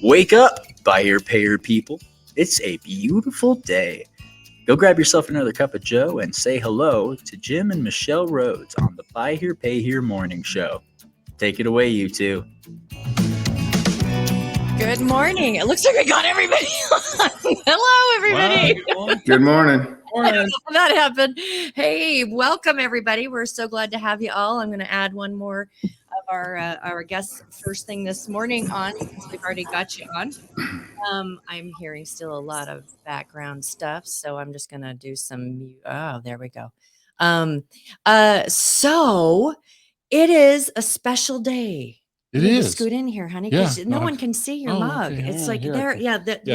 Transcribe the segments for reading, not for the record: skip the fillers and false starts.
Wake up, buyer payer people. It's a beautiful day. Go grab yourself another cup of joe and say hello to Jim and Michelle Rhodes on the Buy Here, Pay Here Morning Show. Take it away, you two. Good morning. It looks like we got everybody on. Hello, everybody. Wow. Good morning. That happened. Hey, welcome, everybody. We're so glad to have you all. I'm going to add one more of our guests first thing this morning on, since we've already got you on. I'm hearing still a lot of background stuff, so I'm just going to do some mute. Oh, there we go. So it is a special day. It you is. Scoot in here, honey, Yeah, because no one can see your mug. Okay. It's like there, we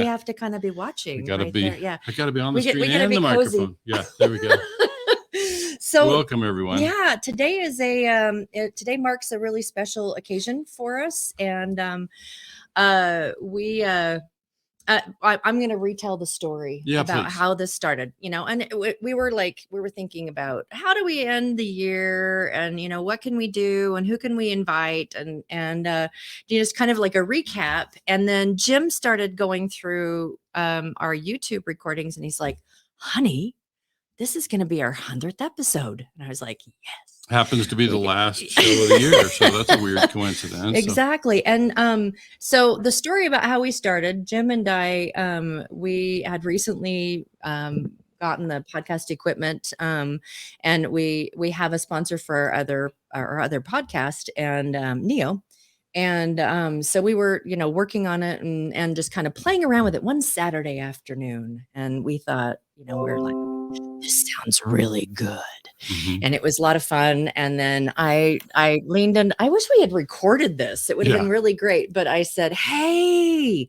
have to kind of be watching. I gotta right be. there. Yeah, I gotta be on the we screen gotta and be the cozy. microphone. Yeah, there we go. So welcome everyone. Yeah, today is today marks a really special occasion for us, and I'm going to retell the story about how this started, and we were thinking about how do we end the year, and, what can we do and who can we invite, and just kind of like a recap. And then Jim started going through our YouTube recordings, and he's like, honey, this is going to be our 100th episode. And I was like, yes. Happens to be the last show of the year, so that's a weird coincidence. Exactly. So. And so the story about how we started, Jim and I, we had recently gotten the podcast equipment, and we have a sponsor for our other podcast, and Neo. And so we were, working on it and just kind of playing around with it one Saturday afternoon. And we thought, we're like, this sounds really good. Mm-hmm. And it was a lot of fun. And then I leaned in. I wish we had recorded this. It would have been really great. But I said, hey,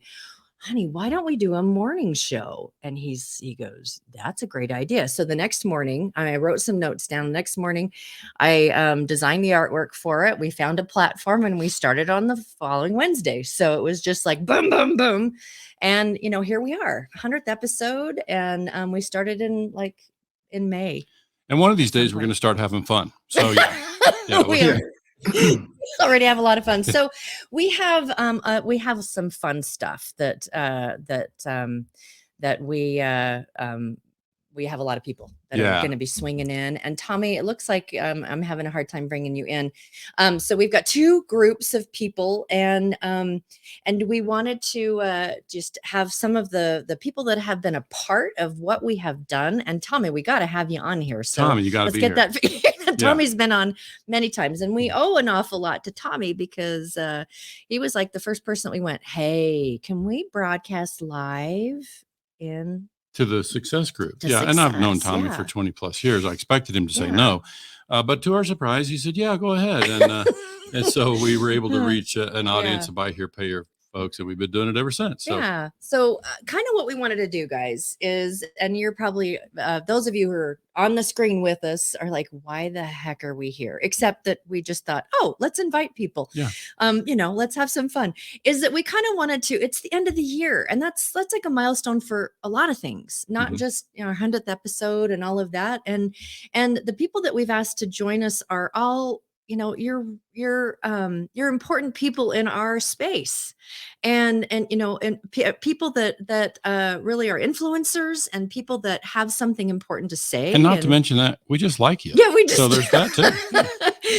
honey, why don't we do a morning show? And he goes, that's a great idea. So the next morning, I wrote some notes down. The next morning, I designed the artwork for it. We found a platform and we started on the following Wednesday. So it was just like boom, boom, boom. And, here we are, 100th episode. And we started in May. And one of these days, we're going to start having fun. So, yeah. We already have a lot of fun. So we have some fun stuff that we have a lot of people that are going to be swinging in. And Tommy, it looks like I'm having a hard time bringing you in. So we've got two groups of people, and we wanted to just have some of the people that have been a part of what we have done. And Tommy, we got to have you on here. So Tommy, you got to be here. Let's get that. Tommy's been on many times, and we owe an awful lot to Tommy because he was like the first person that we went, hey, can we broadcast live to the success group? And I've known Tommy for 20 plus years. I expected him to say no, but to our surprise, he said, yeah, go ahead. And and so we were able to reach an audience of Buy Here, Pay Here folks, and we've been doing it ever since. So. Yeah. So kind of what we wanted to do, guys, is, and you're probably, those of you who are on the screen with us are like, why the heck are we here? Except that we just thought, oh, let's invite people. Yeah. Let's have some fun. Is that we kind of wanted to, it's the end of the year, and that's like a milestone for a lot of things, not just our 100th episode and all of that. And the people that we've asked to join us are all, you're important people in our space, and people that really are influencers, and people that have something important to say. And not to mention that we just like you. Yeah, we just. So there's that too.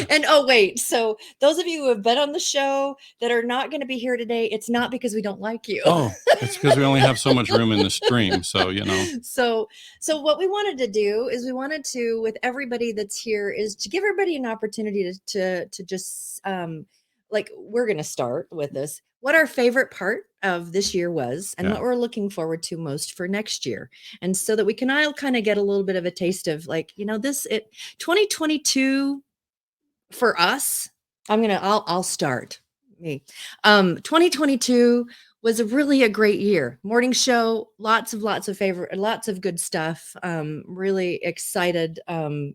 And so those of you who have been on the show that are not going to be here today, it's not because we don't like you. Oh, it's because we only have so much room in the stream. So, So what we wanted to do is we wanted to, with everybody that's here, is to give everybody an opportunity to just we're going to start with this, what our favorite part of this year was, and what we're looking forward to most for next year. And so that we can all kind of get a little bit of a taste of 2022 for us. I'll start me. 2022 was really a great year. Morning show, lots of favorite, lots of good stuff. Really excited to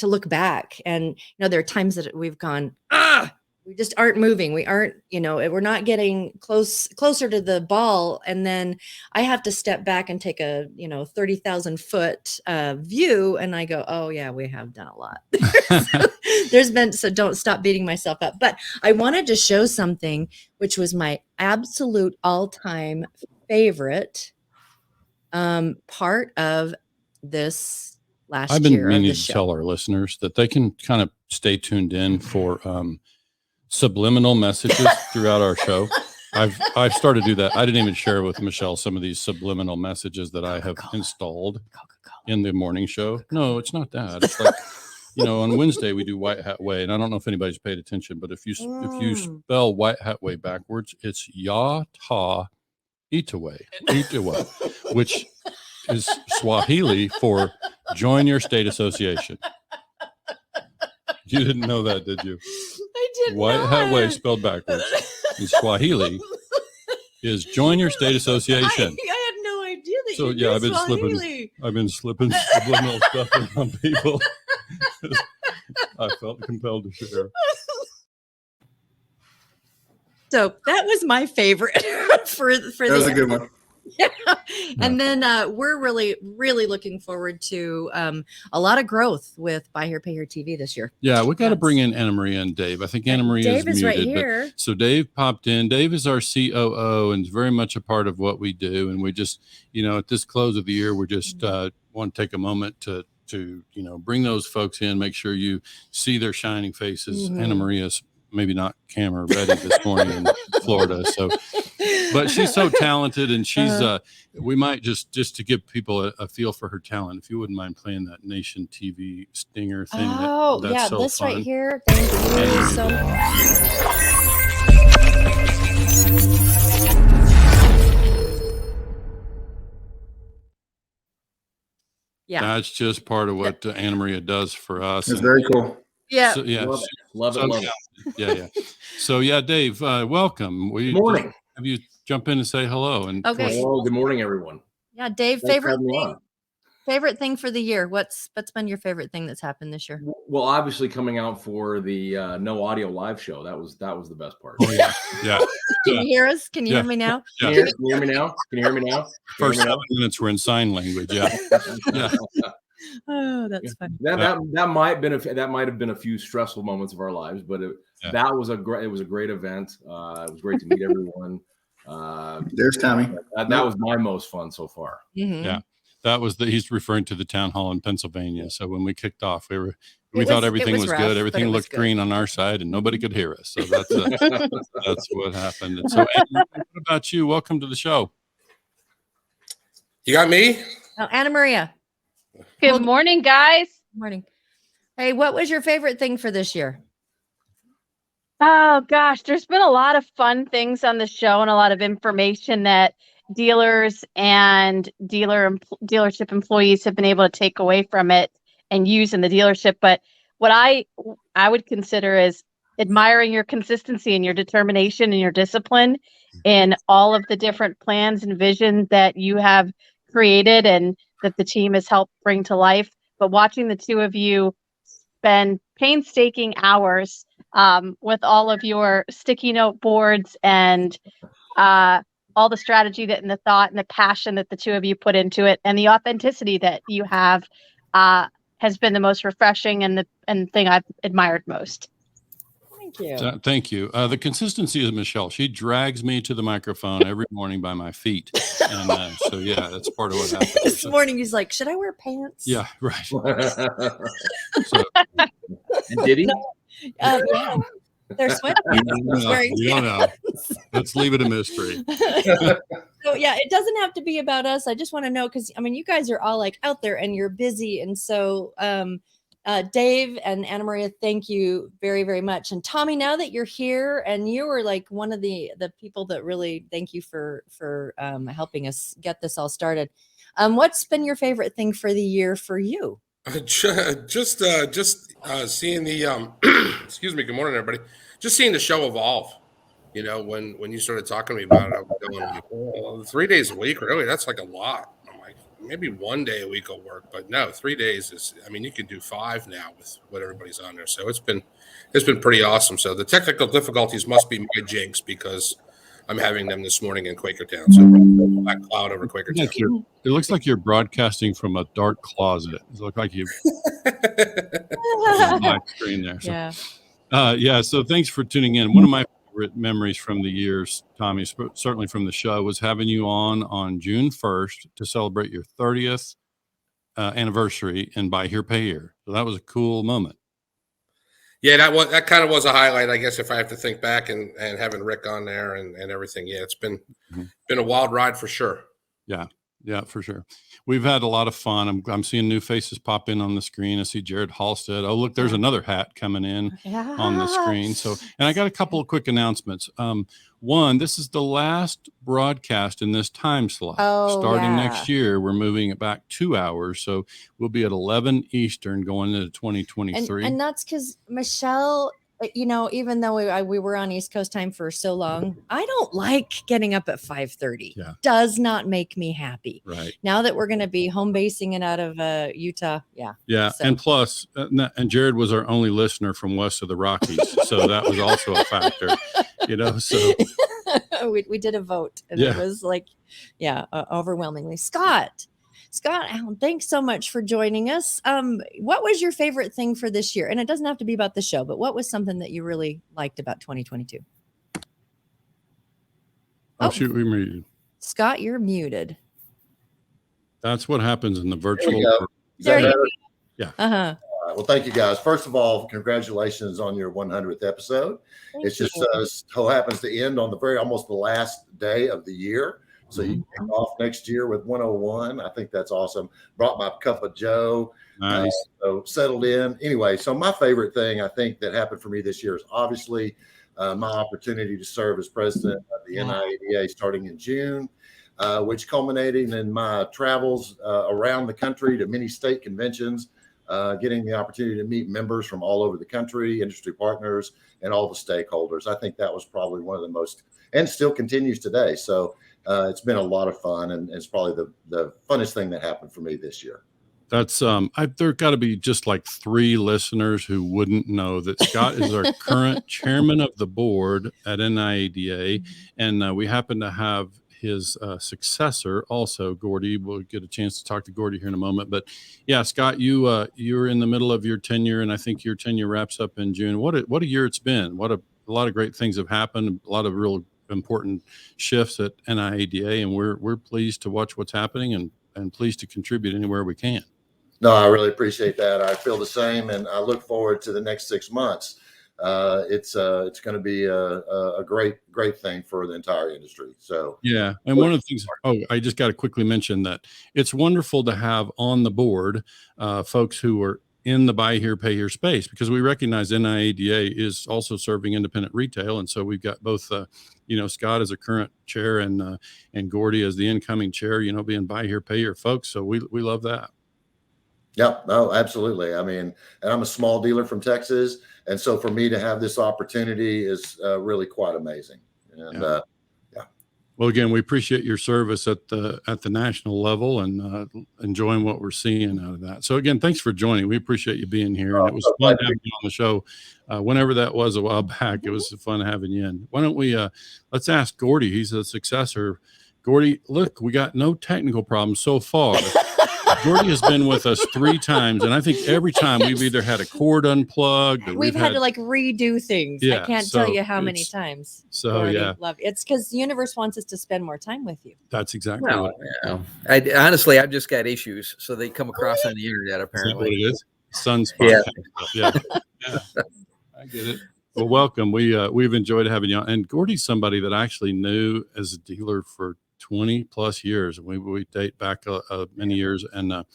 look back. And there are times that we've gone, just aren't moving. We aren't, we're not getting closer to the ball. And then I have to step back and take a, 30,000 foot view. And I go, oh yeah, we have done a lot. So don't stop beating myself up. But I wanted to show something, which was my absolute all-time favorite part of this last year. I've been meaning to tell our listeners that they can kind of stay tuned in for subliminal messages throughout our show. I've started to do that. I didn't even share with Michelle some of these subliminal messages that I have installed in the morning show. No, it's not that. It's like, on Wednesday we do White Hat Way, and I don't know if anybody's paid attention, but if you spell White Hat Way backwards, it's Yata Itawa, which is Swahili for join your state association. You didn't know that, did you? I did White not. Hat Way spelled backwards in Swahili is join your state association. I had no idea that. So you I've been slipping subliminal stuff on people. I felt compelled to share. So that was my favorite for that was a good one. Yeah. And then we're really, really looking forward to a lot of growth with Buy Here, Pay Here TV this year. Yeah, we got to bring in Anamaria and Dave. I think Anamaria is muted. Right here. So Dave popped in. Dave is our COO and is very much a part of what we do. And we just, at this close of the year, we just want to take a moment to bring those folks in, make sure you see their shining faces. Anamaria's maybe not camera ready this morning in Florida. So, but she's so talented, and she's, we might just to give people a feel for her talent, if you wouldn't mind playing that Nation TV stinger thing. Oh, that's yeah, so this fun. right here. Thank you so much. Yeah. That's just part of what Anamaria does for us. It's very cool. Yeah. So, yeah. Love it. Yeah. So Dave, welcome. Good morning. Have you jump in and say hello? And Okay. Well, good morning, everyone. Yeah, Dave, Thanks for having me on. favorite thing for the year. What's been your favorite thing that's happened this year? Well, obviously coming out for the no audio live show. That was the best part. Oh yeah. Can you hear us? Can you hear me now? Can you hear me now? Can you hear me now? First 7 minutes were in sign language. Yeah. Oh, that's funny. That might have been a few stressful moments of our lives, but it was a great event. It was great to meet everyone. There's Tommy. That was my most fun so far. Mm-hmm. Yeah. That was he's referring to the town hall in Pennsylvania. So when we kicked off, we thought everything was rough, good. Everything looked green on our side and nobody could hear us. So that's what happened. And so Anna, what about you? Welcome to the show. You got me? Oh, Anamaria. Good morning, guys. Good morning. Hey, what was your favorite thing for this year? Oh gosh, there's been a lot of fun things on the show and a lot of information that dealers and dealership employees have been able to take away from it and use in the dealership. But what I would consider is admiring your consistency and your determination and your discipline in all of the different plans and visions that you have created and that the team has helped bring to life. But watching the two of you spend painstaking hours with all of your sticky note boards and all the strategy and the thought and the passion that the two of you put into it and the authenticity that you have has been the most refreshing and the thing I've admired most. Thank you. Thank you. The consistency of Michelle. She drags me to the microphone every morning by my feet. And that's part of what happened. This morning he's like, should I wear pants? Yeah, right. And did he? Yeah. They're sweating. We don't know. Let's leave it a mystery. So yeah, it doesn't have to be about us. I just want to know because you guys are all like out there and you're busy, and so Dave and Anamaria, thank you very, very much. And Tommy, now that you're here and you were like one of the people that really thank you for helping us get this all started. What's been your favorite thing for the year for you? Just seeing the excuse me. Good morning, everybody. Just seeing the show evolve. When you started talking to me about it, I was going, 3 days a week, really? That's like a lot. I'm like, maybe 1 day a week will work, but no, 3 days is. I mean, you can do 5 now with what everybody's on there. So it's been pretty awesome. So the technical difficulties must be my jinx because I'm having them this morning in Quakertown. So black cloud over Quakertown. It looks like you're broadcasting from a dark closet. It looks like you black screen there. So, yeah. So thanks for tuning in. One of my favorite memories from the years, Tommy, certainly from the show, was having you on June 1st to celebrate your 30th anniversary in Buy Here, Pay Here. So that was a cool moment. Yeah, that kind of was a highlight, I guess, if I have to think back and having Rick on there and everything. Yeah, it's been a wild ride for sure. Yeah, for sure. We've had a lot of fun. I'm seeing new faces pop in on the screen. I see Jared Halsted. Oh, look, there's another hat coming in on the screen. So, and I got a couple of quick announcements. One, this is the last broadcast in this time slot. Starting next year, we're moving it back 2 hours. So we'll be at 11 Eastern going into 2023. And that's because Michelle, you know, even though we were on East Coast time for so long, I don't like getting up at 5:30. Yeah. Does not make me happy. Right. Now that we're going to be home basing it out of Utah. Yeah. Yeah. So. And plus, and Jared was our only listener from west of the Rockies. So that was also a factor, you know, so. we did a vote and it was like, overwhelmingly. Scott, Alan, thanks so much for joining us. What was your favorite thing for this year? And it doesn't have to be about the show, but what was something that you really liked about 2022? Shoot, we muted. Scott, you're muted. That's what happens in the virtual. There you go. Yeah. Uh-huh. Well, thank you guys. First of all, congratulations on your 100th episode. It's just so happens to end on almost the last day of the year. So you kick off next year with 101. I think that's awesome. Brought my cup of Joe. Nice. So settled in. Anyway, so my favorite thing I think that happened for me this year is obviously my opportunity to serve as president of the NIADA starting in June, which culminating in my travels around the country to many state conventions, getting the opportunity to meet members from all over the country, industry partners, and all the stakeholders. I think that was probably one of the most, and still continues today. So it's been a lot of fun, and it's probably the funnest thing that happened for me this year. That's there got to be just like 3 listeners who wouldn't know that Scott is our current chairman of the board at NIADA, and we happen to have his successor also, Gordy. We'll get a chance to talk to Gordy here in a moment. But yeah, Scott, you're in the middle of your tenure, and I think your tenure wraps up in June. What a year it's been. A lot of great things have happened. A lot of real important shifts at NIADA, and we're pleased to watch what's happening and pleased to contribute anywhere we can. No, I really appreciate that. I feel the same, and I look forward to the next 6 months. It's going to be a great thing for the entire industry. So yeah, and one of the things. I just got to quickly mention that it's wonderful to have on the board folks who are in the buy here, pay here space, because we recognize NIADA is also serving independent retail, and so we've got both. Scott as a current chair and Gordy as the incoming chair. Being buy here, pay here folks. So we love that. Yep. No, absolutely. I mean, and I'm a small dealer from Texas. And so for me to have this opportunity is really quite amazing. And Well, again, we appreciate your service at the national level and enjoying what we're seeing out of that. So again, thanks for joining. We appreciate you being here. And it was fun having you on the show. Whenever that was a while back, it was fun having you in. Why don't we, let's ask Gordy. He's a successor. Gordy, look, we got no technical problems so far. Gordy has been with us 3 times, and I think every time we've either had a cord unplugged or we've had to like redo things. I can't tell you how many times. So Gordy, love it. It's because the universe wants us to spend more time with you. That's exactly what honestly, I've just got issues, so they come across on the internet apparently. Is that what it is? Sunspot. Yeah. I get it. Well, welcome. We've enjoyed having you on. And Gordy's somebody that I actually knew as a dealer for 20 plus years. We date back many years. And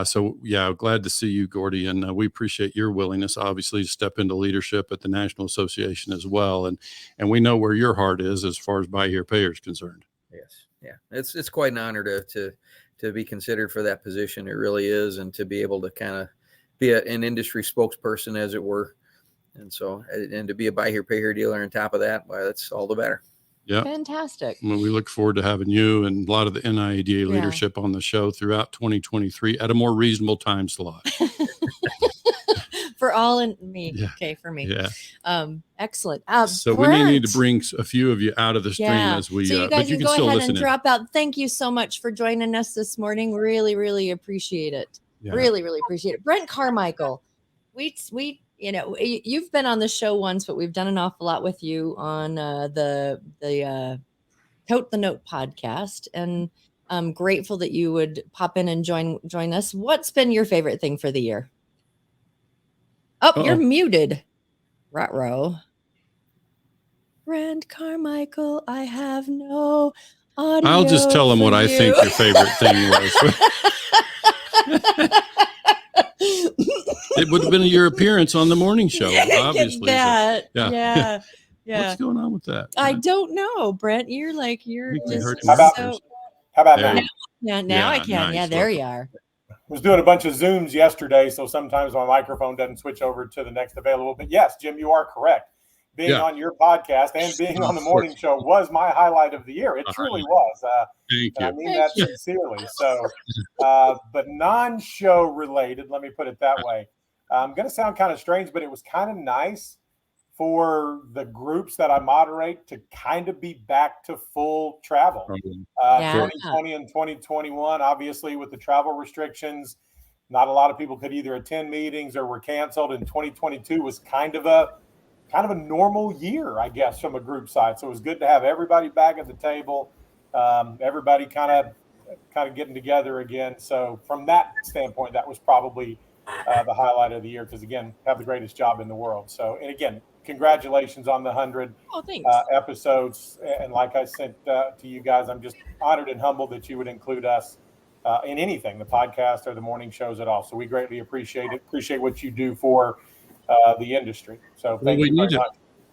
so, glad to see you, Gordy. And we appreciate your willingness, obviously, to step into leadership at the National Association as well. And we know where your heart is as far as buy here, pay here is concerned. Yes. Yeah. It's quite an honor to be considered for that position. It really is. And to be able to kind of be an industry spokesperson, as it were. And so, and to be a buy here, pay here dealer on top of that, well, that's all the better. Yeah. Fantastic. Well, we look forward to having you and a lot of the NIADA leadership on the show throughout 2023 at a more reasonable time slot. For all and me. Yeah. Okay, for me. Yeah. Excellent. So Brent. we may need to bring a few of you out of the stream as we, so you guys but you can go still ahead listen and drop out. Thank you so much for joining us this morning. Really, really appreciate it. Yeah. Really, really appreciate it. Brent Carmichael, we, you know, you've been on the show once, but we've done an awful lot with you on the Tote the Note podcast, and I'm grateful that you would pop in and join us. What's been your favorite thing for the year? Oh, you're muted. Ruh-roh. Brent Carmichael, I have no audio. I'll just tell them what I think your favorite thing was. It would have been your appearance on the morning show, obviously. That. So, Yeah. What's going on with that? I don't know, Brent. You're just How about there now? Yeah, now I can. Nice. Yeah, there you are. Was doing a bunch of Zooms yesterday, so sometimes my microphone doesn't switch over to the next available. But yes, Jim, you are correct. Being on your podcast and being on the morning show was my highlight of the year. It truly was. Thank you. I mean that sincerely. So, but non-show related, let me put it that way. I'm going to sound kind of strange, but it was kind of nice for the groups that I moderate to kind of be back to full travel. 2020 and 2021, obviously with the travel restrictions, not a lot of people could either attend meetings or were canceled. And 2022 was kind of a normal year, I guess, from a group side. So it was good to have everybody back at the table, everybody kind of getting together again. So from that standpoint, that was probably the highlight of the year, because again, have the greatest job in the world. So, and again, congratulations on the 100 episodes. And like I said to you guys, I'm just honored and humbled that you would include us in anything, the podcast or the morning shows at all. So we greatly appreciate it. Appreciate what you do for the industry. So thank you very much.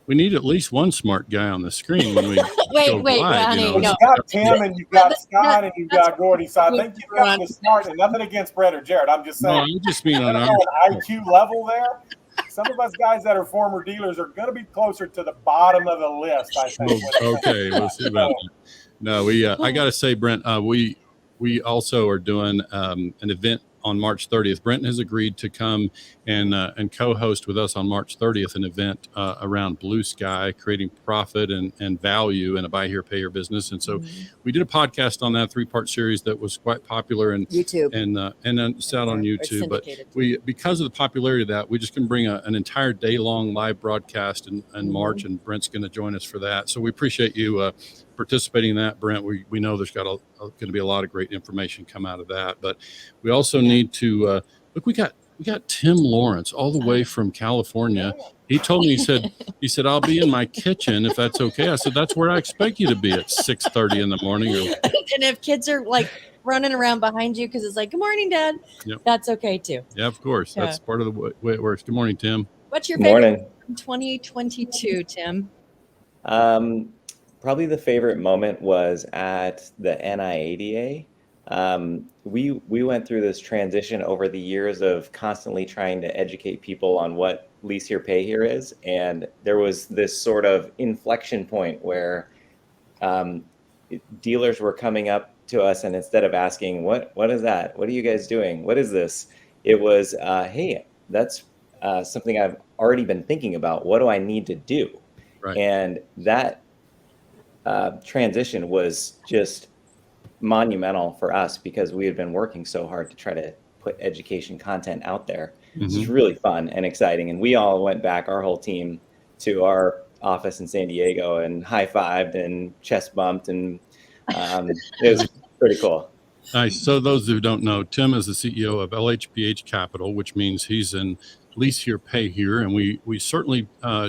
We need at least one smart guy on the screen when we wait, live, honey, Well, you've got Tim and you've got Scott and you've got Gordy. So I think you've got the smart, and nothing against Bret or Jared. I'm just saying. No, I just mean on an IQ level there. Some of us guys that are former dealers are going to be closer to the bottom of the list, I think. Okay, we'll see about that. No, I got to say, Brent, we also are doing an event on March 30th. Brent has agreed to come and co-host with us on March 30th an event around blue sky, creating profit and value in a buy here, pay here business. And so we did a podcast on that 3-part series that was quite popular and YouTube and then it's out on YouTube. But because of the popularity of that, we just can bring an entire day long live broadcast in March, and Brent's going to join us for that. So we appreciate you participating in that, Brent. We know there's going to be a lot of great information come out of that, but we also need to look. We got Tim Lawrence all the way from California. He told me, he said I'll be in my kitchen if that's okay. I said that's where I expect you to be at 6:30 in the morning. And if kids are like running around behind you because it's like, good morning, Dad. Yep. That's okay too. Yeah, of course. That's part of the way it works. Good morning, Tim. What's your favorite in 2022, Tim? Probably the favorite moment was at the NIADA. We went through this transition over the years of constantly trying to educate people on what lease here, pay here is. And there was this sort of inflection point where dealers were coming up to us, and instead of asking, what is that? What are you guys doing? What is this? It was, hey, that's something I've already been thinking about. What do I need to do? Right. And that transition was just monumental for us because we had been working so hard to try to put education content out there. This is really fun and exciting. And we all went back, our whole team, to our office in San Diego and high-fived and chest bumped, and it was pretty cool. Nice. So those who don't know, Tim is the CEO of LHPH Capital, which means he's in lease here, pay here. And we certainly,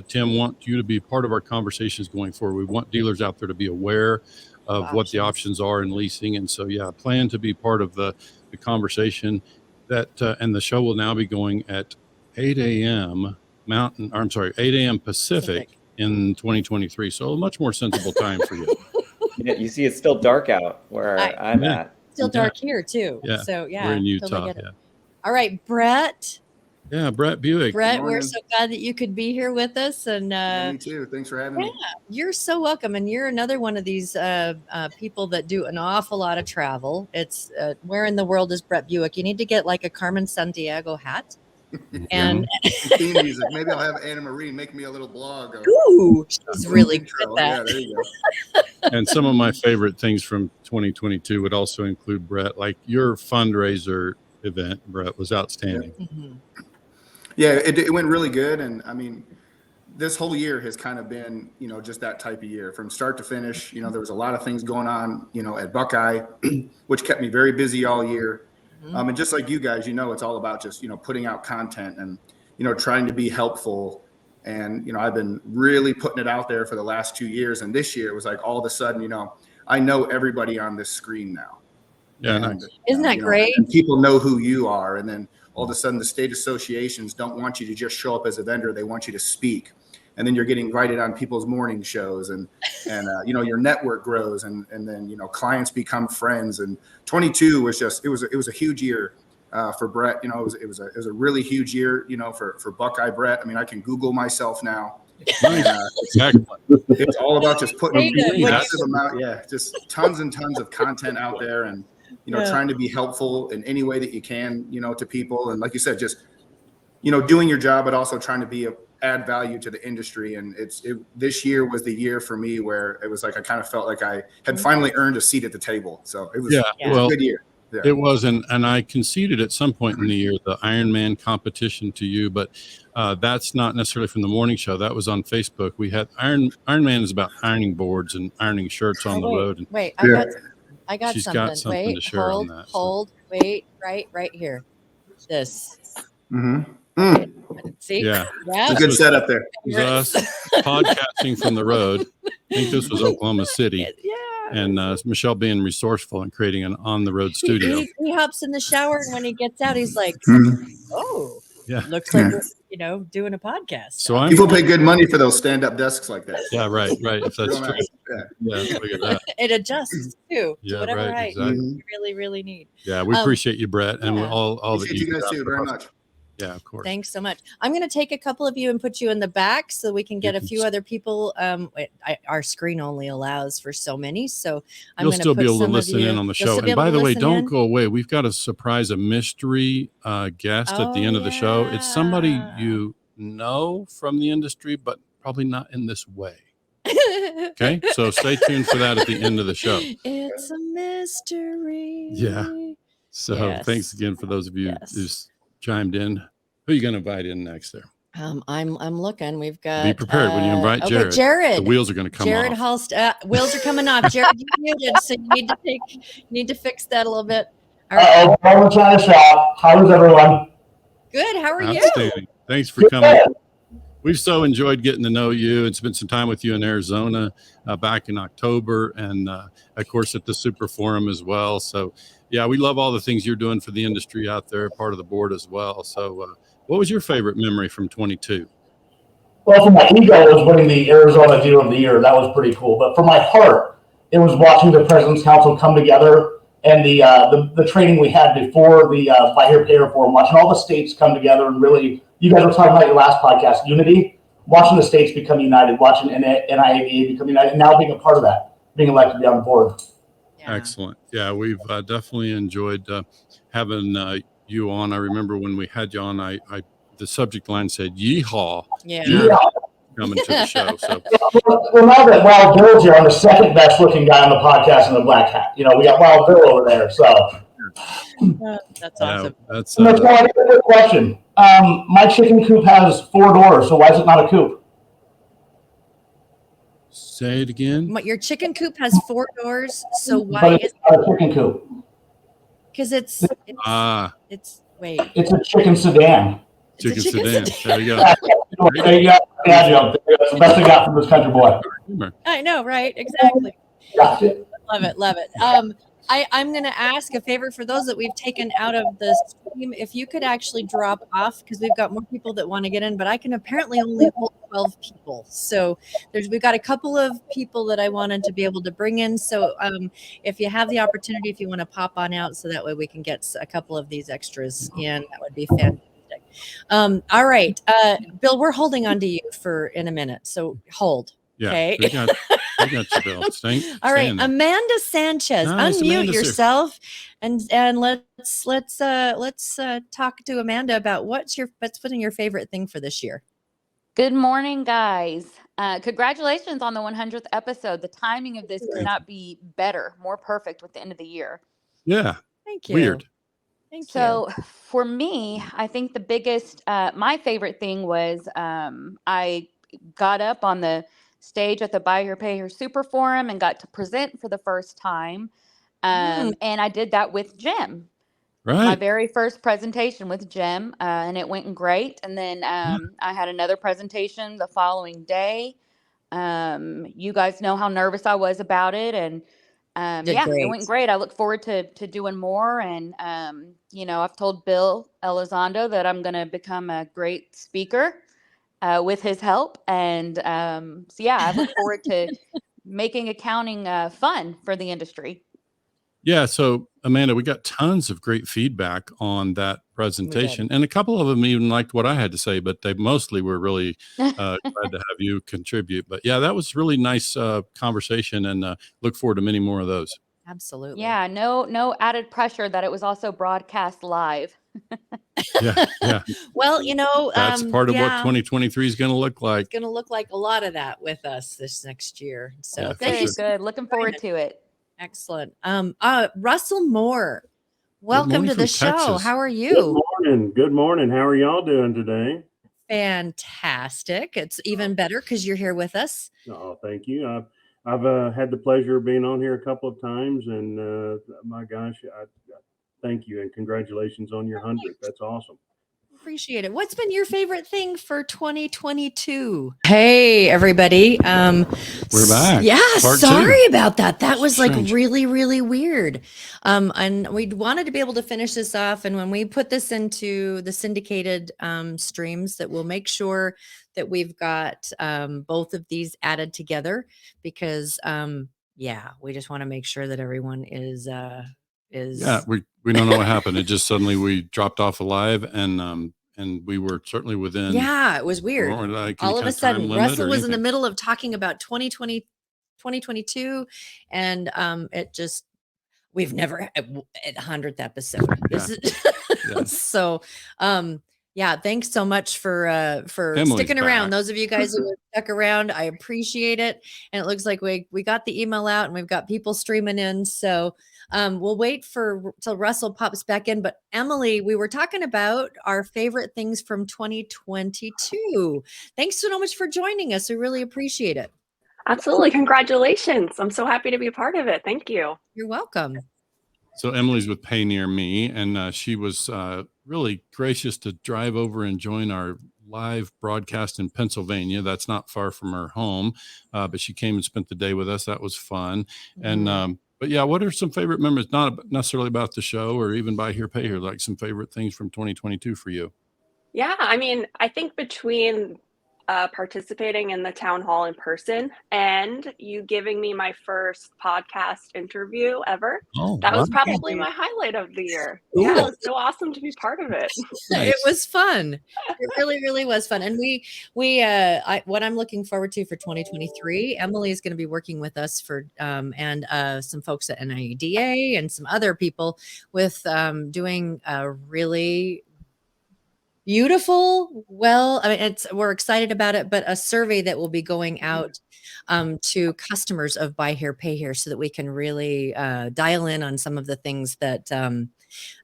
Tim, want you to be part of our conversations going forward. We want dealers out there to be aware of what the options are in leasing. And so, plan to be part of the conversation that, and the show will now be going at 8 a.m. 8 a.m. Pacific in 2023. So a much more sensible time for you. Yeah, you see, it's still dark out where I'm at. Still dark here too. Yeah. So we're in Utah. totally get it. All right, Bret, Yeah, Bret Buike. Bret, we're so glad that you could be here with us. And me too. Thanks for having me. You're so welcome. And you're another one of these people that do an awful lot of travel. It's where in the world is Bret Buike? You need to get like a Carmen Sandiego hat. And theme music. Maybe I'll have Anamaria make me a little blog. Ooh, she's really good at that. Yeah, there you go. And some of my favorite things from 2022 would also include Bret, like your fundraiser event, Bret, was outstanding. Mm-hmm. Yeah, it went really good. And I mean, this whole year has kind of been, just that type of year from start to finish. There was a lot of things going on, at Buckeye, which kept me very busy all year. And just like you guys, it's all about just, putting out content and, trying to be helpful. And, I've been really putting it out there for the last 2 years. And this year it was like all of a sudden, I know everybody on this screen now. Yeah. And, nice. Isn't that great? And people know who you are. And then all of a sudden the state associations don't want you to just show up as a vendor. They want you to speak. And then you're getting invited on people's morning shows and your network grows and then, clients become friends. And 22 was just, it was a huge year for Bret. It was a really huge year, for Buckeye Bret. I mean, I can Google myself now. Exactly. It's all about just putting massive amount. Yeah. Just tons and tons of content out there and, trying to be helpful in any way that you can, to people. And like you said, just, doing your job, but also trying to add value to the industry. And this year was the year for me where it was like I kind of felt like I had finally earned a seat at the table. So it was, it was a good year. Yeah. It was, and I conceded at some point in the year the Ironman competition to you, but that's not necessarily from the morning show. That was on Facebook. We had Ironman is about ironing boards and ironing shirts on the road. And wait, I got she's something. got something wait, to share hold, on that. Hold, wait, right here. This. See? Yeah. It's a good setup there. Us podcasting from the road. I think this was Oklahoma City. Yeah. And Michelle being resourceful and creating an on-the-road studio. He hops in the shower, and when he gets out, he's like, "Oh, yeah, looks like we're, doing a podcast." So people pay good money for those stand-up desks like that. Yeah, right. If that's true. Yeah, look at that. It adjusts too to whatever height exactly. you really need. Yeah, we appreciate you, Bret, and all that you guys too very much. Yeah, of course. Thanks so much. I'm going to take a couple of you and put you in the back so we can get a few other people. Our screen only allows for so many, so you'll still be able to listen in on the show. And by the way, don't go away. We've got a mystery guest at the end of the show. It's somebody you know from the industry, but probably not in this way. Okay, so stay tuned for that at the end of the show. It's a mystery. Yeah. So thanks again for those of you who's chimed in. Who are you going to invite in next there? I'm looking. We've got. Be prepared when you invite Jared. Jared. The wheels are going to come Jared off. Halsted. Wheels are coming off. Jared, you muted, so you need to fix that a little bit. All right. I'm trying to shop. How is everyone? Good. How are you? Outstanding. Thanks for coming. We've so enjoyed getting to know you and spent some time with you in Arizona back in October, and of course at the Super Forum as well. So yeah, we love all the things you're doing for the industry out there, part of the board as well. So what was your favorite memory from 22? Well, for my ego, it was winning the Arizona Dealer of the Year. That was pretty cool. But for my heart, it was watching the President's Council come together and the training we had before the Buy Here, Pay Here Forum, watching all the states come together and really, you guys were talking about your last podcast, unity, watching the states become united, watching NIADA become united, and now being a part of that, being elected to be on the board. Yeah. Excellent. Yeah, we've definitely enjoyed having you on. I remember when we had you on, the subject line said "Yeehaw." Yeah. Coming to the show. So well, now that Wild Bill's here, I'm the second best looking guy on the podcast in the black hat. We got Wild Bill over there. So that's awesome. That's a good question. My chicken coop has 4 doors, so why is it not a coop? Say it again. Your chicken coop has 4 doors, so why is it not a chicken coop? Because it's wait. It's a chicken sedan. Chicken sedan. There you go. There you go. That's the best I got from this country boy. I know, right? Exactly. Love it. I'm going to ask a favor for those that we've taken out of the stream. If you could actually drop off, because we've got more people that want to get in, but I can apparently only hold 12 people. So we've got a couple of people that I wanted to be able to bring in. So if you have the opportunity, if you want to pop on out, so that way we can get a couple of these extras in, that would be fantastic. All right. Bill, we're holding on to you in a minute. So hold. Yeah. Okay. We got you, Bill. All right. Amanda Sanchez, nice, unmute Amanda's yourself and let's talk to Amanda about what's been your favorite thing for this year. Good morning, guys. Congratulations on the 100th episode. The timing of this could not be better, more perfect with the end of the year. Yeah. Thank you. Weird. Thank you. For me, I think the biggest, my favorite thing was I got up on the stage at the Buy Here, Pay Here Super Forum and got to present for the first time. And I did that with Jim. Right. My very first presentation with Jim, and it went great. And then I had another presentation the following day. You guys know how nervous I was about it, and it went great. I look forward to doing more. And I've told Bill Elizondo that I'm going to become a great speaker with his help. And I look forward to making accounting fun for the industry. Yeah. So, Amanda, we got tons of great feedback on that presentation, and a couple of them even liked what I had to say, but they mostly were really glad to have you contribute. But yeah, that was really nice conversation, and look forward to many more of those. Absolutely. Yeah. No added pressure that it was also broadcast live. Yeah. Well, that's part of what 2023 is going to look like. It's going to look like a lot of that with us this next year. So thank you. Good. Looking forward to it. Excellent. Russell Moore, welcome to the show. Texas. How are you? Good morning. How are y'all doing today? Fantastic. It's even better because you're here with us. Oh, thank you. I've had the pleasure of being on here a couple of times, and my gosh, I thank you and congratulations on your 100th. That's awesome. Appreciate it. What's been your favorite thing for 2022? Hey, everybody. We're back. Yeah, Part sorry 2. about that. That was Strange. like really, really weird. And we wanted to be able to finish this off. And when we put this into the syndicated streams, that we'll make sure that we've got both of these added together because, we just want to make sure that everyone is. Yeah, we don't know what happened. It just suddenly we dropped off alive, and we were certainly within. Yeah, it was weird. All of a sudden, Russell was in the middle of talking about 2022, and it just we've never at 100th episode. This is so. Thanks so much for Emily's sticking around. back. Those of you guys who stuck around, I appreciate it. And it looks like we got the email out and we've got people streaming in. So we'll wait till Russell pops back in. But Emily, we were talking about our favorite things from 2022. Thanks so much for joining us. We really appreciate it. Absolutely. Congratulations. I'm so happy to be a part of it. Thank you. You're welcome. So Emily's with PayNearMe, and she was really gracious to drive over and join our live broadcast in Pennsylvania. That's not far from her home, but she came and spent the day with us. That was fun. And but yeah, what are some favorite memories? Not necessarily about the show or even Buy Here, Pay Here, like some favorite things from 2022 for you. Yeah, I mean, I think between participating in the town hall in person and you giving me my first podcast interview ever, that was probably my highlight of the year. Ooh. Yeah, it was so awesome to be part of it. It was fun. It really, really was fun. And what I'm looking forward to for 2023, Emily is going to be working with us for and some folks at NIADA and some other people with doing a really beautiful. Well, I mean, we're excited about it, but a survey that will be going out to customers of Buy Here, Pay Here, so that we can really dial in on some of the things that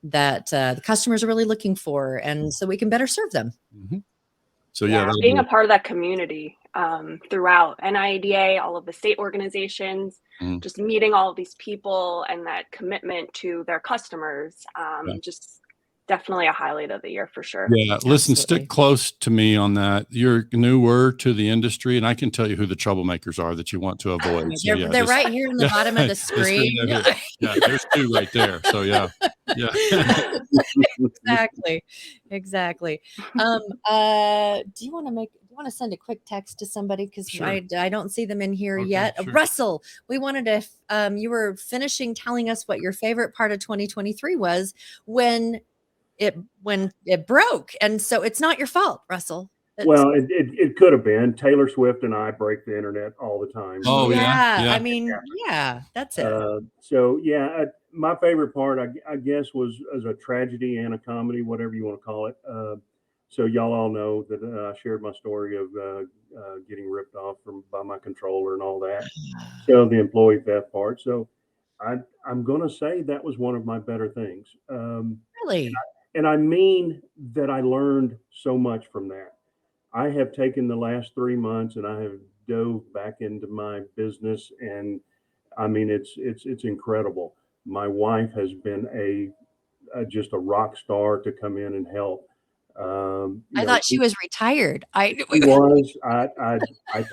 the customers are really looking for, and so we can better serve them. Mm-hmm. So being a part of that community throughout NIADA, all of the state organizations, just meeting all of these people and that commitment to their customers, just definitely a highlight of the year for sure. Yeah, listen, stick close to me on that. You're newer to the industry, and I can tell you who the troublemakers are that you want to avoid. They're right here in the bottom of the screen. Yeah, there's two right there. So yeah. Exactly. Do you want to send a quick text to somebody? Because sure. I don't see them in here yet. Sure. Russell, we wanted to, you were finishing telling us what your favorite part of 2023 was when when it broke. And so it's not your fault, Russell. Well, it could have been. Taylor Swift and I break the internet all the time. Oh, yeah. I mean, yeah, that's it. So, yeah, my favorite part, I guess, was as a tragedy and a comedy, whatever you want to call it. So y'all all know that I shared my story of getting ripped off by my controller and all that. So the employee theft part. So I'm going to say that was one of my better things. Really? And I mean that I learned so much from that. I have taken the last 3 months and I have dove back into my business, and I mean it's incredible. My wife has been just a rock star to come in and help. I thought she was retired. She was. I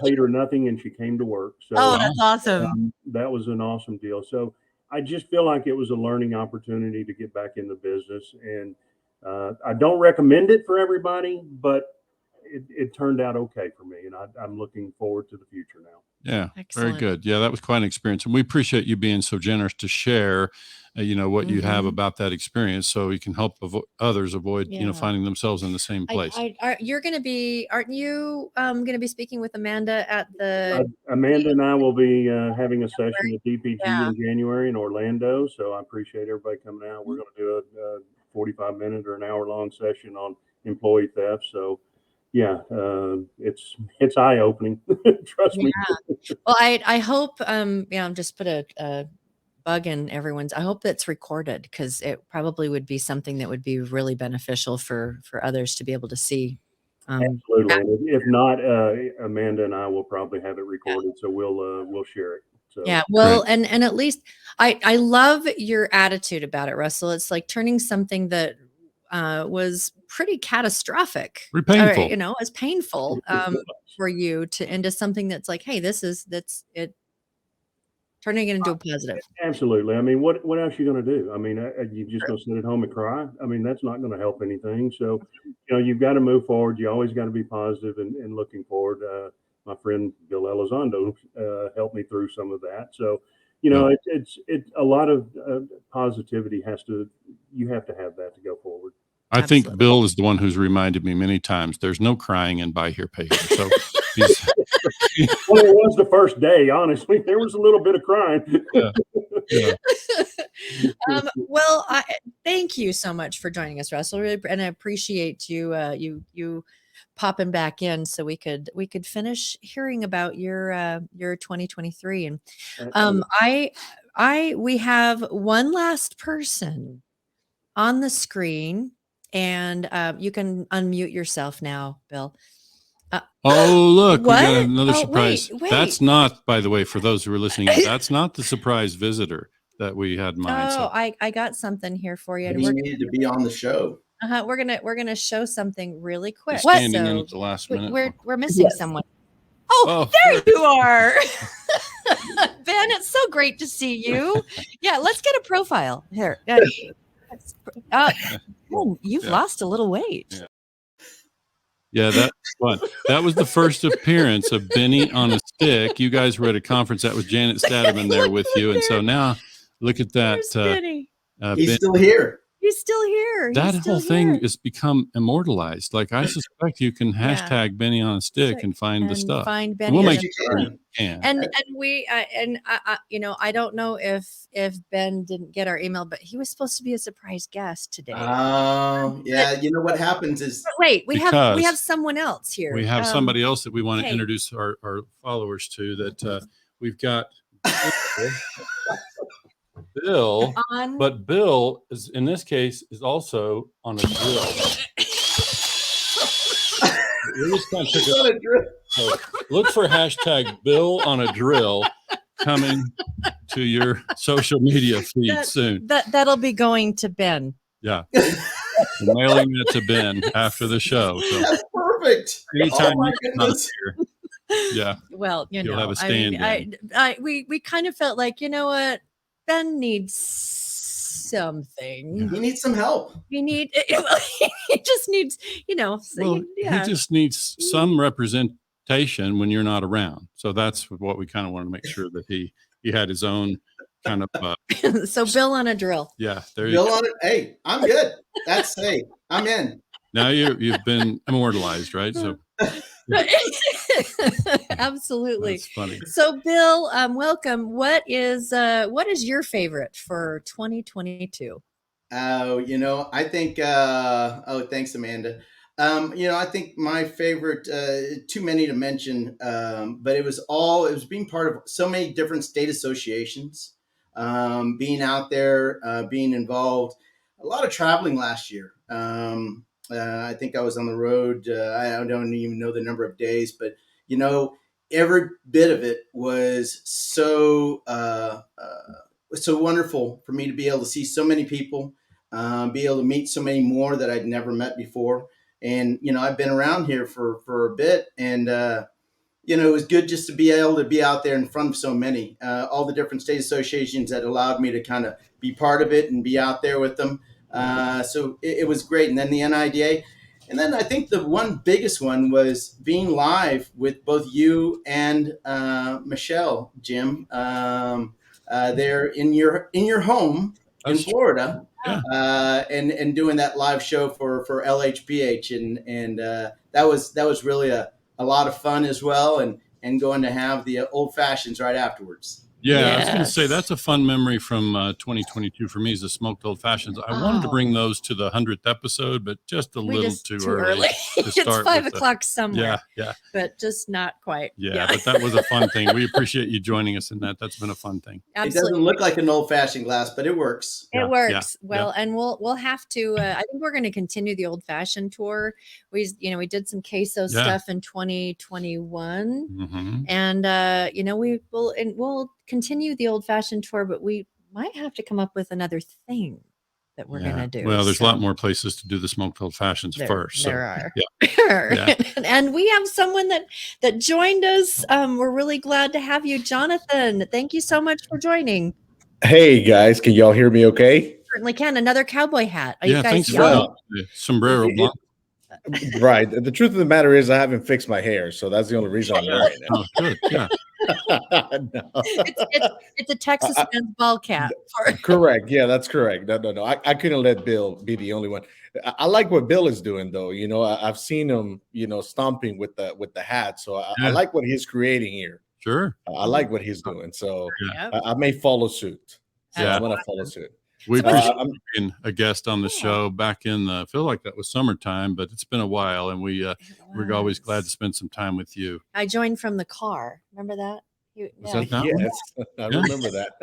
paid her nothing and she came to work. So that's awesome. That was an awesome deal. So I just feel like it was a learning opportunity to get back in the business, and I don't recommend it for everybody, but it turned out okay for me, and I'm looking forward to the future now. Yeah, Excellent. Very good. Yeah, that was quite an experience, and we appreciate you being so generous to share, what you have about that experience, so you can help others avoid, finding themselves in the same place. Aren't you going to be speaking with Amanda at the? Amanda and I will be having a session at DPG in January in Orlando. So I appreciate everybody coming out. We're going to do a 45-minute or an hour-long session on employee theft. So. Yeah, it's eye-opening. Trust me. Well, I hope I'm just put a bug in everyone's. I hope that's recorded, because it probably would be something that would be really beneficial for others to be able to see. Absolutely. And if not, Amanda and I will probably have it recorded, so we'll share it. So. Yeah, well, and at least I love your attitude about it, Russell. It's like turning something that was pretty catastrophic, pretty painful. It's painful for you into something that's like, hey, that's it, turning it into a positive. Absolutely. I mean, what else are you going to do? I mean, you just going to sit at home and cry? I mean, that's not going to help anything. So, you've got to move forward. You always got to be positive and looking forward. My friend Bill Elizondo helped me through some of that. So, it's a lot of positivity you have to have that to go forward. I think Bill is the one who's reminded me many times there's no crying in Buy Here, Pay Here. So well, it was the first day, honestly. There was a little bit of crying. Yeah. Well, thank you so much for joining us, Russell. And I appreciate you popping back in so we could finish hearing about your 2023. And we have one last person on the screen, and you can unmute yourself now, Bill. Look, we got another surprise. Wait. That's not, by the way, for those who are listening, that's not the surprise visitor that we had in mind. I got something here for you. Maybe you needed to be on the show. We're gonna show something really quick. Standing in at the last minute. We're missing someone. There you are. Ben, it's so great to see you. Yeah, let's get a profile here. You've lost a little weight. Yeah, that's fun. That was the first appearance of Benny on a Stick. You guys were at a conference. That was Janet Stadman there with you. And so now look at that. He's still here. He's still here. That whole thing has become immortalized. Like, I suspect you can hashtag Benny on a Stick and find the stuff. Find Benny. We'll make sure you can. And we I don't know if Ben didn't get our email, but he was supposed to be a surprise guest today. Yeah. You know what happens is we have someone else here. We have somebody else that we want to introduce our followers to. That we've got. Bill, but Bill is in this case is also on a drill. So look for hashtag Bill on a drill coming to your social media feed soon. That'll be going to Ben. Yeah, mailing it to Ben after the show. So that's perfect. Anytime you come here. Yeah. Well, you'll have a stand. We kind of felt like, you know what? Ben needs something. He needs some help. He just needs, he just needs some representation when you're not around. So that's what we kind of want to make sure that he he had his own kind of. So Bill on a drill. Yeah, there you Bill go. on it. Hey, I'm good. That's hey, I'm in. Now you've been immortalized, right? So. Absolutely. That's funny. So Bill, welcome. What is your favorite for 2022? I think thanks, Amanda. I think my favorite, too many to mention, but it was being part of so many different state associations, being out there, being involved, a lot of traveling last year. I think I was on the road. I don't even know the number of days, but every bit of it was so wonderful for me to be able to see so many people, be able to meet so many more that I'd never met before. And, I've been around here for a bit, and, it was good just to be able to be out there in front of so many, all the different state associations that allowed me to kind of be part of it and be out there with them. So it was great. And then the NIADA. And then I think the one biggest one was being live with both you and Michelle, Jim, there in your home in Florida, and doing that live show for LHPH, and that was really a lot of fun as well, and going to have the old fashions right afterwards. Yeah, I was going to say that's a fun memory from 2022 for me is the smoked old fashions. I wanted to bring those to the 100th episode, but just a little too early. It's 5 o'clock somewhere. Yeah, but just not quite. Yeah, but that was a fun thing. We appreciate you joining us in that. That's been a fun thing. Absolutely. It doesn't look like an old fashioned glass, but it works. It works well, and we'll have to. I think we're going to continue the old fashioned tour. We did some queso stuff in 2021, and we'll continue the old fashioned tour, but we might have to come up with another thing that we're going to do. Well, there's a lot more places to do the smoked old fashions first. There are. Yeah. And we have someone that joined us. We're really glad to have you, Jonathan. Thank you so much for joining. Hey guys, can y'all hear me okay? Certainly can. Another cowboy hat. Are you guys thanks young? for sombrero blanc. Right. The truth of the matter is I haven't fixed my hair, so that's the only reason I'm wearing it. Oh, good. Yeah. No. It's a Texas man's ball cap. Correct. Yeah, that's correct. No. I couldn't let Bill be the only one. I like what Bill is doing, though. I've seen him, stomping with the hat. So I like what he's creating here. Sure. I like what he's doing. So I may follow suit. So I'm going to follow suit. We appreciate being a guest on the show back in I feel like that was summertime, but it's been a while, and we're always glad to spend some time with you. I joined from the car. Remember that? Yes, I remember that.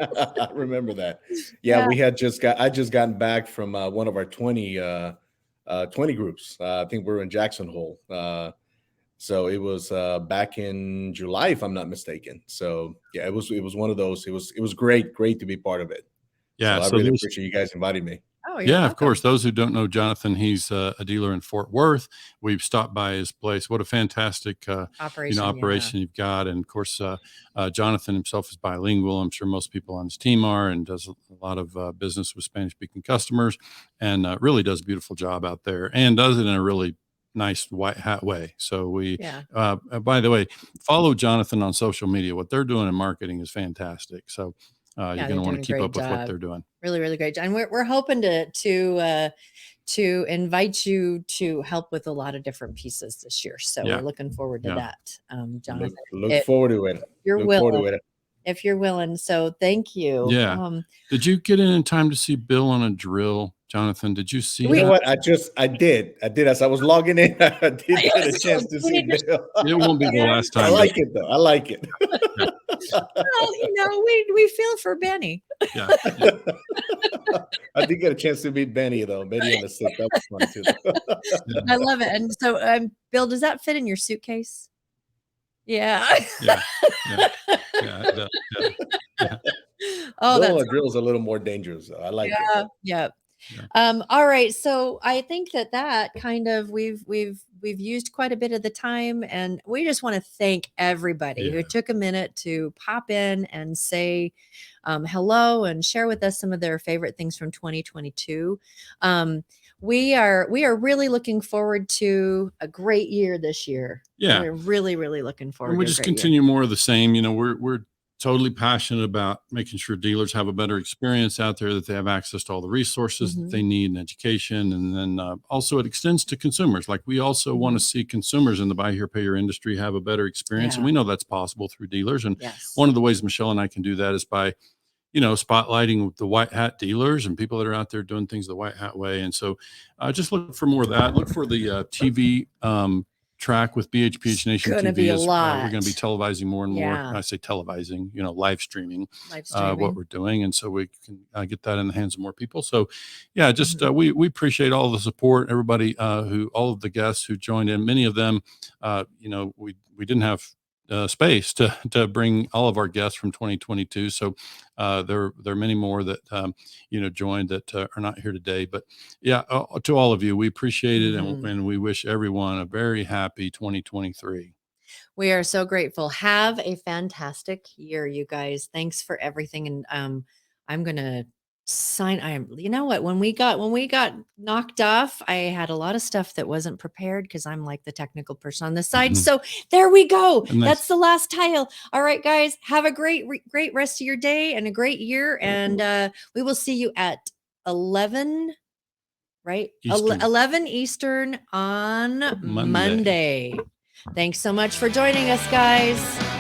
I remember that. Yeah, we had I just gotten back from one of our 20 groups. I think we're in Jackson Hole. So it was back in July, if I'm not mistaken. So yeah, it was one of those. It was great to be part of it. Yeah, so I really appreciate you guys inviting me. Oh, yeah, of course. Those who don't know Jonathan, he's a dealer in Fort Worth. We've stopped by his place. What a fantastic operation you've got. And of course, Jonathan himself is bilingual. I'm sure most people on his team are, and does a lot of business with Spanish-speaking customers, and really does a beautiful job out there, and does it in a really nice white hat way. So by the way, follow Jonathan on social media. What they're doing in marketing is fantastic. So you're going to want to keep up with what they're doing. Really, really great. And we're hoping to invite you to help with a lot of different pieces this year. So we're looking forward to that. Jonathan, look forward to it. If you're willing. So thank you. Yeah. Did you get in time to see Bill on a drill, Jonathan? Did you see? You know what? I did. As I was logging in, I did get a chance to see Bill. It won't be the last time. I like it though. I like it. Well, we feel for Benny. Yeah. I did get a chance to meet Benny though. Benny on the set. That was fun too. I love it. And so, Bill, does that fit in your suitcase? Yeah. Oh, that drill's a little more dangerous though. I like it. Yeah. All right. So I think that kind of we've used quite a bit of the time, and we just want to thank everybody who took a minute to pop in and say hello and share with us some of their favorite things from 2022. We are really looking forward to a great year this year. Yeah. We're really, really looking forward. And we just continue more of the same. We're totally passionate about making sure dealers have a better experience out there, that they have access to all the resources that they need in education. And then also it extends to consumers. Like we also want to see consumers in the buy here, pay here industry have a better experience. And we know that's possible through dealers. And one of the ways Michelle and I can do that is by, spotlighting the white hat dealers and people that are out there doing things the white hat way. And so just look for more of that. Look for the TV track with BHPH Nation Gonna TV. be a lot. We're going to be televising more and more. Yeah. I say televising, live streaming what we're doing. And so we can get that in the hands of more people. So yeah, just we appreciate all the support, everybody all of the guests who joined in. Many of them, we didn't have space to bring all of our guests from 2022. So there are many more that joined that are not here today. But yeah, to all of you, we appreciate it, and we wish everyone a very happy 2023. We are so grateful. Have a fantastic year, you guys. Thanks for everything. And I'm gonna sign. You know what? When we got knocked off, I had a lot of stuff that wasn't prepared because I'm like the technical person on the side. So there we go. That's the last tile. All right, guys. Have a great rest of your day and a great year. And we will see you at 11. Right? Eastern. 11 Eastern on Monday. Thanks so much for joining us, guys.